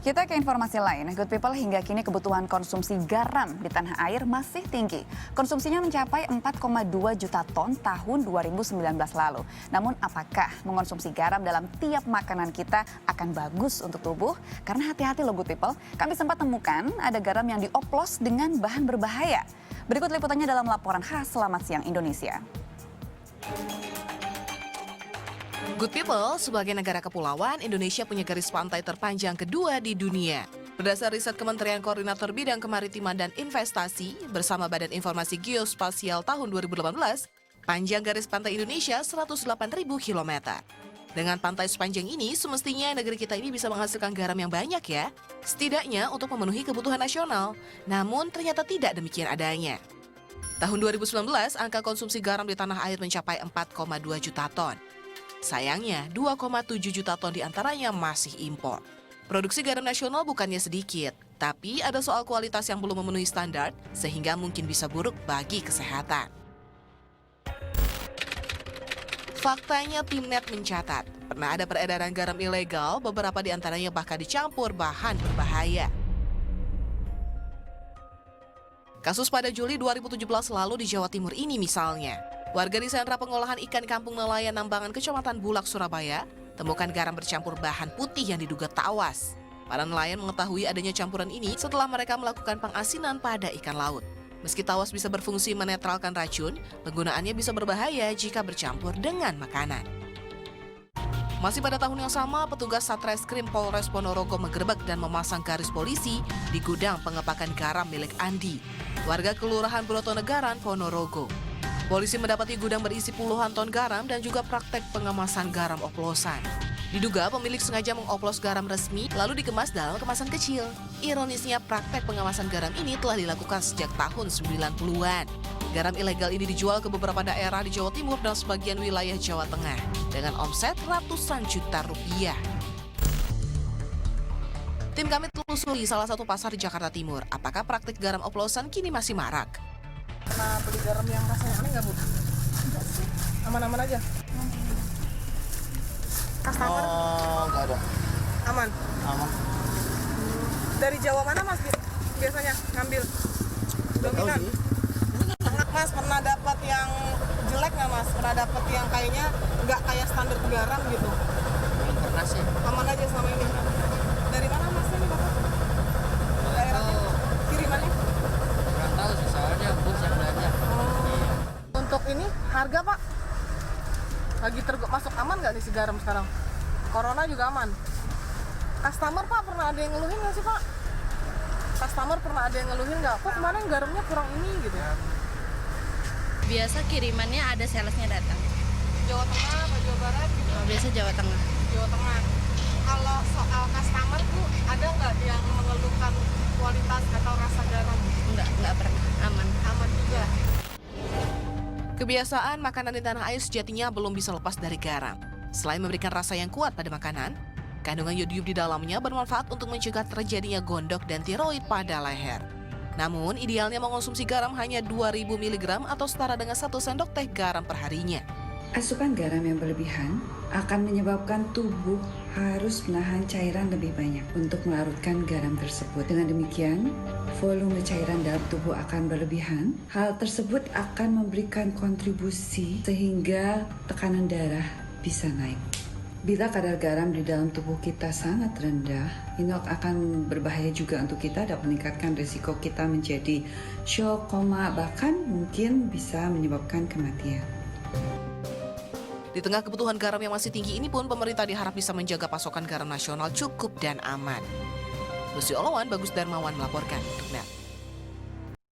Kita ke informasi lain, Good People, hingga kini kebutuhan konsumsi garam di tanah air masih tinggi. Konsumsinya mencapai 4,2 juta ton tahun 2019 lalu. Namun apakah mengonsumsi garam dalam tiap makanan kita akan bagus untuk tubuh? Karena hati-hati loh Good People, kami sempat temukan ada garam yang dioplos dengan bahan berbahaya. Berikut liputannya dalam laporan khas Selamat Siang Indonesia. Good People, sebagai negara kepulauan, Indonesia punya garis pantai terpanjang kedua di dunia. Berdasar riset Kementerian Koordinator Bidang Kemaritiman dan Investasi bersama Badan Informasi Geospasial tahun 2018, panjang garis pantai Indonesia 108.000 km. Dengan pantai sepanjang ini, semestinya negeri kita ini bisa menghasilkan garam yang banyak ya. Setidaknya untuk memenuhi kebutuhan nasional. Namun ternyata tidak demikian adanya. Tahun 2019, angka konsumsi garam di tanah air mencapai 4,2 juta ton. Sayangnya, 2,7 juta ton diantaranya masih impor. Produksi garam nasional bukannya sedikit, tapi ada soal kualitas yang belum memenuhi standar, sehingga mungkin bisa buruk bagi kesehatan. Faktanya, Timnet mencatat, pernah ada peredaran garam ilegal, beberapa diantaranya bahkan dicampur bahan berbahaya. Kasus pada Juli 2017 lalu di Jawa Timur ini misalnya. Warga di sentra pengolahan ikan Kampung Nelayan Nambangan, Kecamatan Bulak, Surabaya, temukan garam bercampur bahan putih yang diduga tawas. Para nelayan mengetahui adanya campuran ini setelah mereka melakukan pengasinan pada ikan laut. Meski tawas bisa berfungsi menetralkan racun, penggunaannya bisa berbahaya jika bercampur dengan makanan. Masih pada tahun yang sama, petugas Satreskrim Polres Ponorogo menggerebek dan memasang garis polisi di gudang pengepakan garam milik Andi, warga Kelurahan Brotonegaran, Ponorogo. Polisi mendapati gudang berisi puluhan ton garam dan juga praktek pengemasan garam oplosan. Diduga pemilik sengaja mengoplos garam resmi lalu dikemas dalam kemasan kecil. Ironisnya praktek pengemasan garam ini telah dilakukan sejak tahun 90-an. Garam ilegal ini dijual ke beberapa daerah di Jawa Timur dan sebagian wilayah Jawa Tengah dengan omset ratusan juta rupiah. Tim kami telusuri salah satu pasar di Jakarta Timur. Apakah praktik garam oplosan kini masih marak? Pernah beli garam yang rasanya aneh nggak, Bu? Enggak sih. Aman-aman aja? Customer? Oh, nggak ada. Aman? Aman. Dari Jawa mana, Mas, biasanya ngambil? Dominan? Pernah, Mas, pernah dapat yang jelek nggak, Mas? Pernah dapat yang kayaknya nggak kayak standar garam gitu? Belum pernah sih. Aman aja selama ini? Dari mana, Mas, ini, Bapak? Daerahnya? Kirimannya? Kurang tahu sih, soalnya bus yang belanja. Untuk ini, harga, Pak? Lagi masuk aman nggak nih si garam sekarang? Corona juga aman? Customer, Pak, pernah ada yang ngeluhin nggak sih, Pak? Customer pernah ada yang ngeluhin nggak? Kok kemarin garamnya kurang ini gitu? Biasa kirimannya ada salesnya datang. Jawa Tengah atau Jawa Barat gitu? Biasa Jawa Tengah. Jawa Tengah. Kalau soal customer, Bu, ada nggak yang mengeluhkan kualitas atau rasa garam? Enggak pernah. Aman. Aman juga. Kebiasaan makanan di tanah air sejatinya belum bisa lepas dari garam. Selain memberikan rasa yang kuat pada makanan, kandungan yodium di dalamnya bermanfaat untuk mencegah terjadinya gondok dan tiroid pada leher. Namun, idealnya mengonsumsi garam hanya 2.000 mg atau setara dengan 1 sendok teh garam per harinya. Asupan garam yang berlebihan akan menyebabkan tubuh harus menahan cairan lebih banyak untuk melarutkan garam tersebut. Dengan demikian, volume cairan dalam tubuh akan berlebihan. Hal tersebut akan memberikan kontribusi sehingga tekanan darah bisa naik. Bila kadar garam di dalam tubuh kita sangat rendah, ini akan berbahaya juga untuk kita, dapat meningkatkan risiko kita menjadi shock, koma, bahkan mungkin bisa menyebabkan kematian. Di tengah kebutuhan garam yang masih tinggi ini pun, pemerintah diharap bisa menjaga pasokan garam nasional cukup dan aman. Lucy Olowan, Bagus Darmawan melaporkan untuk NET.